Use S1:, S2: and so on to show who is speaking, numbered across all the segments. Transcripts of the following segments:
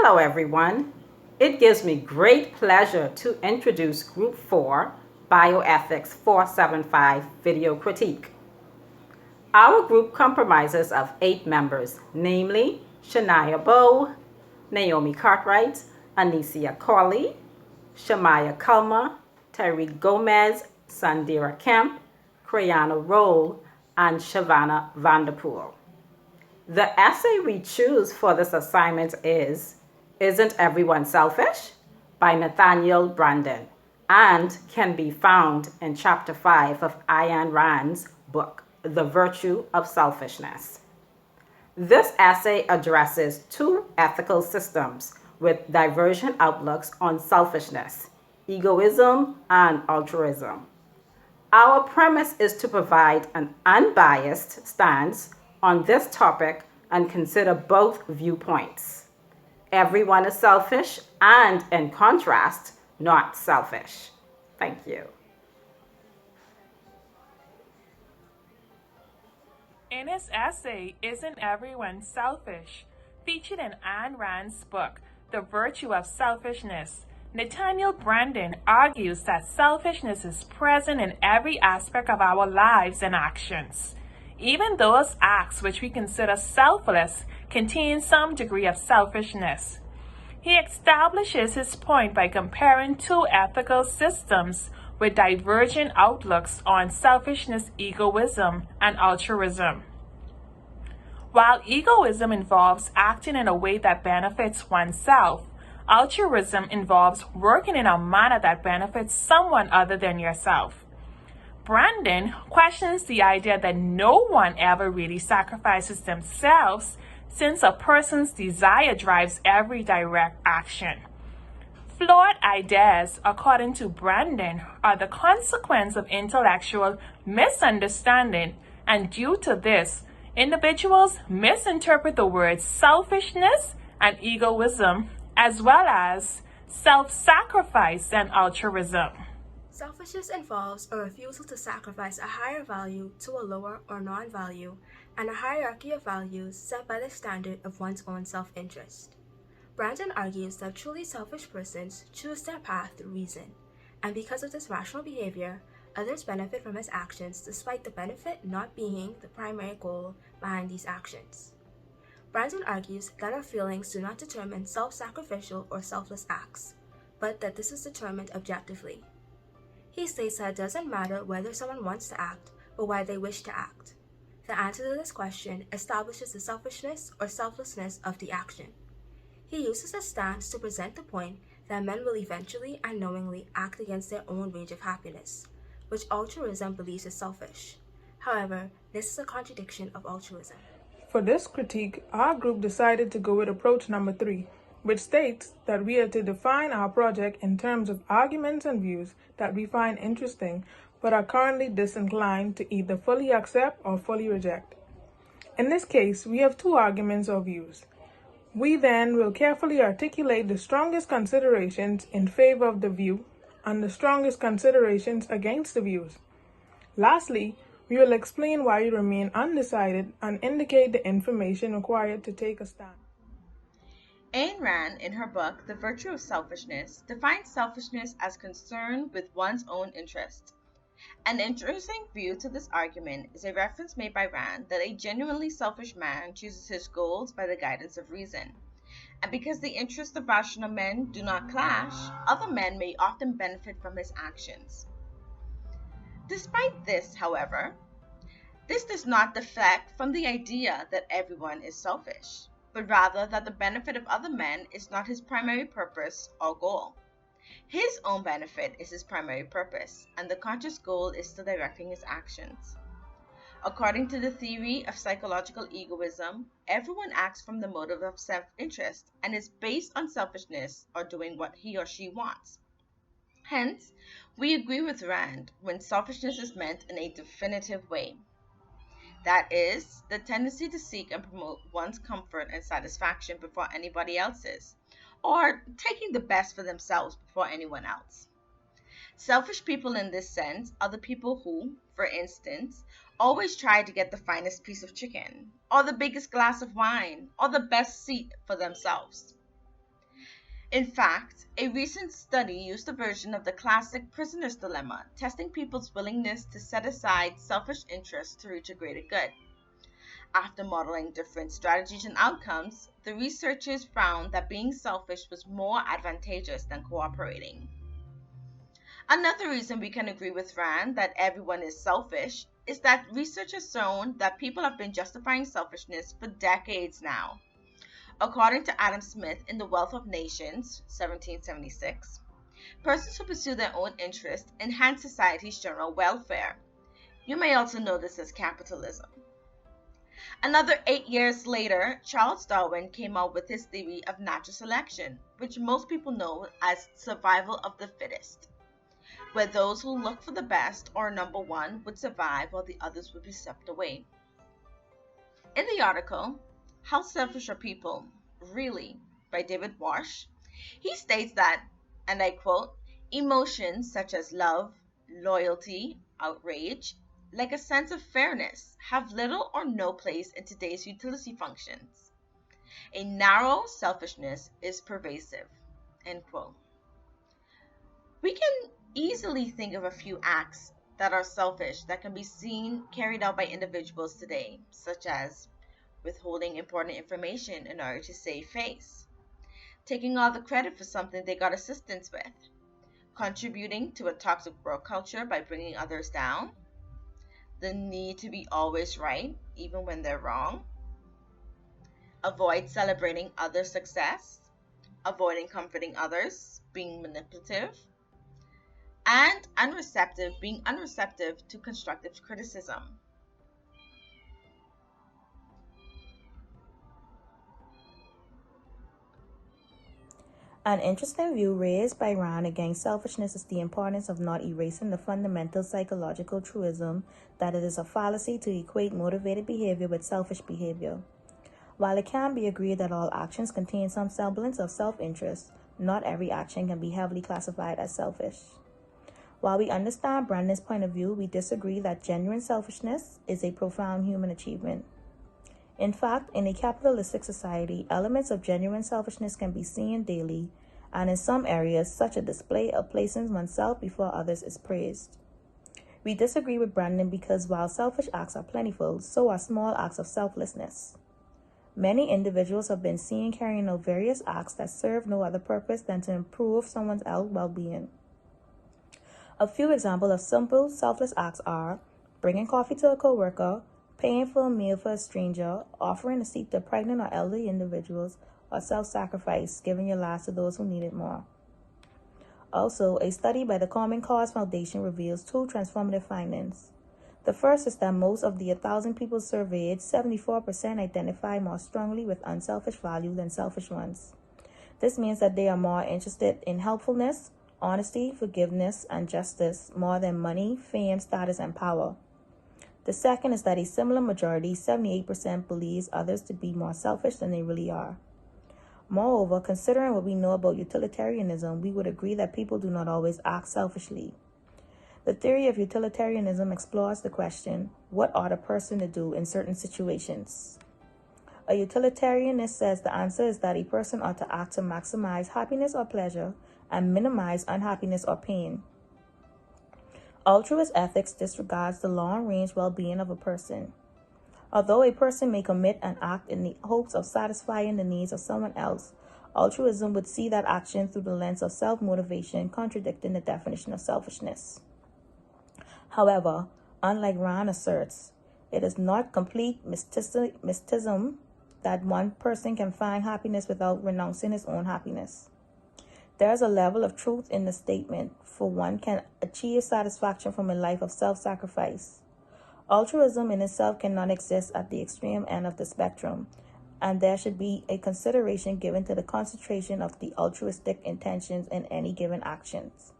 S1: Hello, everyone. It gives me great pleasure to introduce Group 4 Bioethics 475 Video Critique. Our group comprises of 8 members, namely Shania Bowe, Naomi Cartwright, Anicia Corley, Shamaya Kulma, Tyree Gomez, Sandira Kemp, Krayana Roll, and Shavana Vanderpool. The essay we choose for this assignment is Isn't Everyone Selfish? By Nathaniel Branden and can be found in Chapter 5 of Ayn Rand's book, The Virtue of Selfishness. This essay addresses two ethical systems with divergent outlooks on selfishness, egoism, and altruism. Our premise is to provide an unbiased stance on this topic and consider both viewpoints. Everyone is selfish and, in contrast, not selfish. Thank you.
S2: In his essay, Isn't Everyone Selfish?, featured in Ayn Rand's book, The Virtue of Selfishness, Nathaniel Branden argues that selfishness is present in every aspect of our lives and actions. Even those acts which we consider selfless contain some degree of selfishness. He establishes his point by comparing two ethical systems with divergent outlooks on selfishness, egoism, and altruism. While egoism involves acting in a way that benefits oneself, altruism involves working in a manner that benefits someone other than yourself. Branden questions the idea that no one ever really sacrifices themselves, since a person's desire drives every direct action. Flawed ideas, according to Branden, are the consequence of intellectual misunderstanding, and due to this, individuals misinterpret the words selfishness and egoism, as well as self-sacrifice and altruism.
S3: Selfishness involves a refusal to sacrifice a higher value to a lower or non-value, and a hierarchy of values set by the standard of one's own self-interest. Branden argues that truly selfish persons choose their path through reason, and because of this rational behavior, others benefit from his actions despite the benefit not being the primary goal behind these actions. Branden argues that our feelings do not determine self-sacrificial or selfless acts, but that this is determined objectively. He states that it doesn't matter whether someone wants to act, but why they wish to act. The answer to this question establishes the selfishness or selflessness of the action. He uses a stance to present the point that men will eventually and knowingly act against their own range of happiness, which altruism believes is selfish. However, this is a contradiction of altruism.
S4: For this critique, our group decided to go with approach number 3, which states that we are to define our project in terms of arguments and views that we find interesting but are currently disinclined to either fully accept or fully reject. In this case, we have two arguments or views. We then will carefully articulate the strongest considerations in favor of the view and the strongest considerations against the views. Lastly, we will explain why we remain undecided and indicate the information required to take a stand.
S5: Ayn Rand, in her book, The Virtue of Selfishness, defines selfishness as concern with one's own interest. An interesting view to this argument is a reference made by Rand that a genuinely selfish man chooses his goals by the guidance of reason. And because the interests of rational men do not clash, other men may often benefit from his actions. Despite this, however, this does not deflect from the idea that everyone is selfish, but rather that the benefit of other men is not his primary purpose or goal. His own benefit is his primary purpose, and the conscious goal is still directing his actions. According to the theory of psychological egoism, everyone acts from the motive of self-interest and is based on selfishness or doing what he or she wants. Hence, we agree with Rand when selfishness is meant in a definitive way. That is, the tendency to seek and promote one's comfort and satisfaction before anybody else's, or taking the best for themselves before anyone else. Selfish people in this sense are the people who, for instance, always try to get the finest piece of chicken, or the biggest glass of wine, or the best seat for themselves. In fact, a recent study used a version of the classic prisoner's dilemma, testing people's willingness to set aside selfish interests to reach a greater good. After modeling different strategies and outcomes, the researchers found that being selfish was more advantageous than cooperating. Another reason we can agree with Rand that everyone is selfish is that research has shown that people have been justifying selfishness for decades now. According to Adam Smith in The Wealth of Nations, 1776, persons who pursue their own interests enhance society's general welfare. You may also know this as capitalism. Another 8 years later, Charles Darwin came out with his theory of natural selection, which most people know as survival of the fittest, where those who look for the best or number one would survive while the others would be swept away. In the article, How Selfish Are People, Really? By David Walsh, he states that, and I quote, emotions such as love, loyalty, outrage, like a sense of fairness, have little or no place in today's utility functions. A narrow selfishness is pervasive, end quote. We can easily think of a few acts that are selfish that can be seen carried out by individuals today, such as withholding important information in order to save face, taking all the credit for something they got assistance with, contributing to a toxic work culture by bringing others down, the need to be always right, even when they're wrong, avoid celebrating others' success, avoiding comforting others, being manipulative, and being unreceptive to constructive criticism.
S6: An interesting view raised by Rand against selfishness is the importance of not erasing the fundamental psychological truism that it is a fallacy to equate motivated behavior with selfish behavior. While it can be agreed that all actions contain some semblance of self-interest, not every action can be heavily classified as selfish. While we understand Brandon's point of view, we disagree that genuine selfishness is a profound human achievement. In fact, in a capitalistic society, elements of genuine selfishness can be seen daily, and in some areas, such a display of placing oneself before others is praised. We disagree with Brandon because while selfish acts are plentiful, so are small acts of selflessness. Many individuals have been seen carrying out various acts that serve no other purpose than to improve someone's well-being. A few examples of simple, selfless acts are bringing coffee to a coworker, paying for a meal for a stranger, offering a seat to pregnant or elderly individuals, or self-sacrifice, giving your last to those who need it more. Also, a study by the Common Cause Foundation reveals two transformative findings. The first is that most of the 1,000 people surveyed, 74% identify more strongly with unselfish values than selfish ones. This means that they are more interested in helpfulness, honesty, forgiveness, and justice more than money, fame, status, and power. The second is that a similar majority, 78%, believes others to be more selfish than they really are. Moreover, considering what we know about utilitarianism, we would agree that people do not always act selfishly. The theory of utilitarianism explores the question, what ought a person to do in certain situations? A utilitarianist says the answer is that a person ought to act to maximize happiness or pleasure and minimize unhappiness or pain. Altruist ethics disregards the long-range well-being of a person. Although a person may commit an act in the hopes of satisfying the needs of someone else, altruism would see that action through the lens of self-motivation, contradicting the definition of selfishness. However, unlike Rand asserts, it is not complete mysticism that one person can find happiness without renouncing his own happiness. There is a level of truth in the statement, for one can achieve satisfaction from a life of self-sacrifice. Altruism in itself cannot exist at the extreme end of the spectrum, and there should be a consideration given to the concentration of the altruistic intentions in any given actions.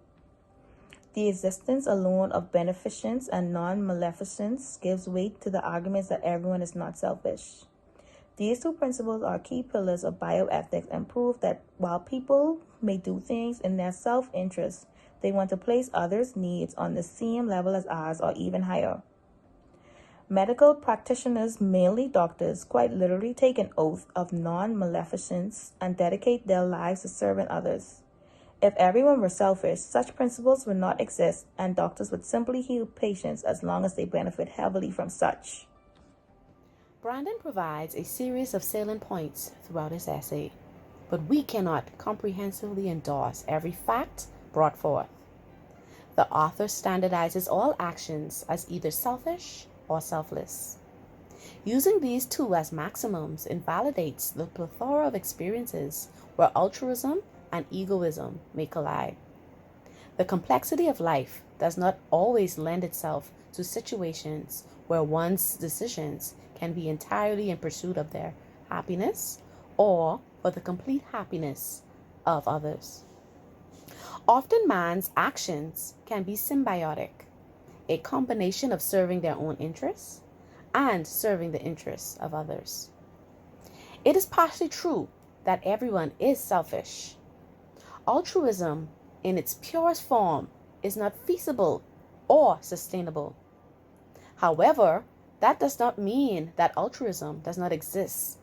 S6: The existence alone of beneficence and non-maleficence gives weight to the arguments that everyone is not selfish. These two principles are key pillars of bioethics and prove that while people may do things in their self-interest, they want to place others' needs on the same level as ours or even higher. Medical practitioners, mainly doctors, quite literally take an oath of non-maleficence and dedicate their lives to serving others. If everyone were selfish, such principles would not exist, and doctors would simply heal patients as long as they benefit heavily from such.
S7: Brandon provides a series of salient points throughout his essay, but we cannot comprehensively endorse every fact brought forth. The author standardizes all actions as either selfish or selfless. Using these two as maximums invalidates the plethora of experiences where altruism and egoism may collide. The complexity of life does not always lend itself to situations where one's decisions can be entirely in pursuit of their happiness or for the complete happiness of others. Often man's actions can be symbiotic, a combination of serving their own interests and serving the interests of others. It is partially true that everyone is selfish. Altruism in its purest form is not feasible or sustainable. However, that does not mean that altruism does not exist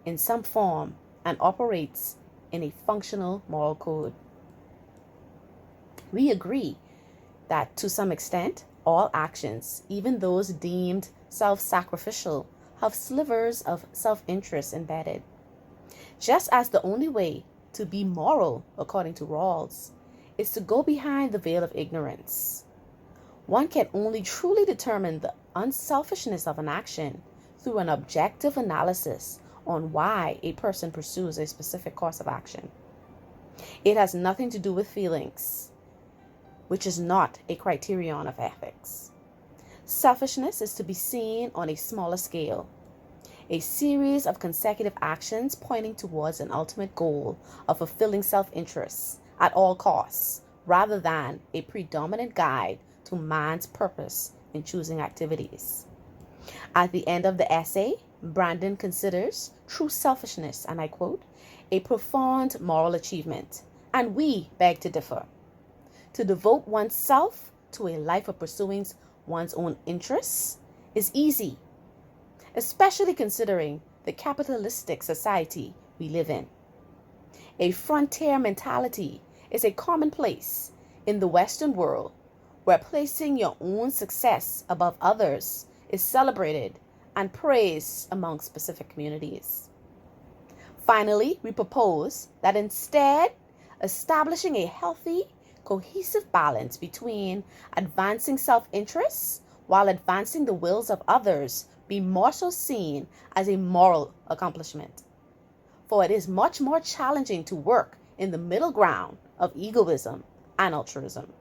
S7: in some form and operates in a functional moral code. We agree that to some extent, all actions, even those deemed self-sacrificial, have slivers of self-interest embedded. Just as the only way to be moral, according to Rawls, is to go behind the veil of ignorance. One can only truly determine the unselfishness of an action through an objective analysis on why a person pursues a specific course of action. It has nothing to do with feelings, which is not a criterion of ethics. Selfishness is to be seen on a smaller scale, a series of consecutive actions pointing towards an ultimate goal of fulfilling self-interests at all costs, rather than a predominant guide to man's purpose in choosing activities. At the end of the essay, Brandon considers true selfishness, and I quote, a profound moral achievement, and we beg to differ. To devote oneself to a life of pursuing one's own interests is easy, especially considering the capitalistic society we live in. A frontier mentality is a commonplace in the Western world, where placing your own success above others is celebrated and praised among specific communities. Finally, we propose that instead, establishing a healthy, cohesive balance between advancing self-interests while advancing the wills of others be more so seen as a moral accomplishment. For it is much more challenging to work in the middle ground of egoism and altruism.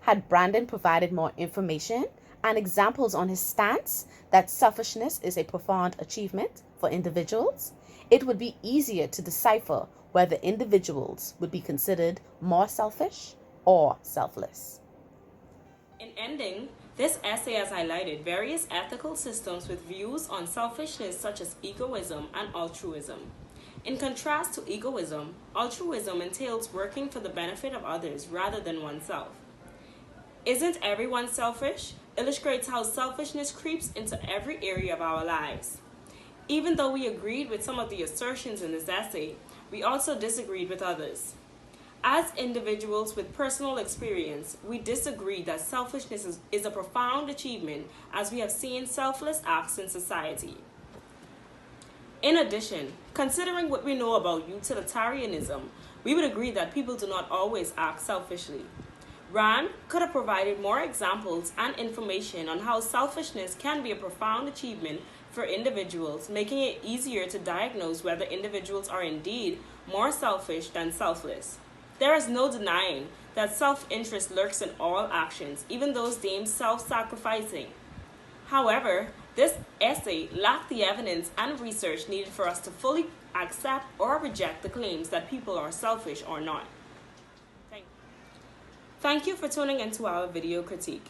S7: Had Brandon provided more information and examples on his stance that selfishness is a profound achievement for individuals, it would be easier to decipher whether individuals would be considered more selfish or selfless.
S8: In ending, this essay has highlighted various ethical systems with views on selfishness such as egoism and altruism. In contrast to egoism, altruism entails working for the benefit of others rather than oneself. Isn't everyone selfish? Illustrates how selfishness creeps into every area of our lives. Even though we agreed with some of the assertions in this essay, we also disagreed with others. As individuals with personal experience, we disagree that selfishness is a profound achievement, as we have seen selfless acts in society. In addition, considering what we know about utilitarianism, we would agree that people do not always act selfishly. Rand could have provided more examples and information on how selfishness can be a profound achievement for individuals, making it easier to diagnose whether individuals are indeed more selfish than selfless. There is no denying that self-interest lurks in all actions, even those deemed self-sacrificing. However, this essay lacked the evidence and research needed for us to fully accept or reject the claims that people are selfish or not. Thank you for tuning into our video critique.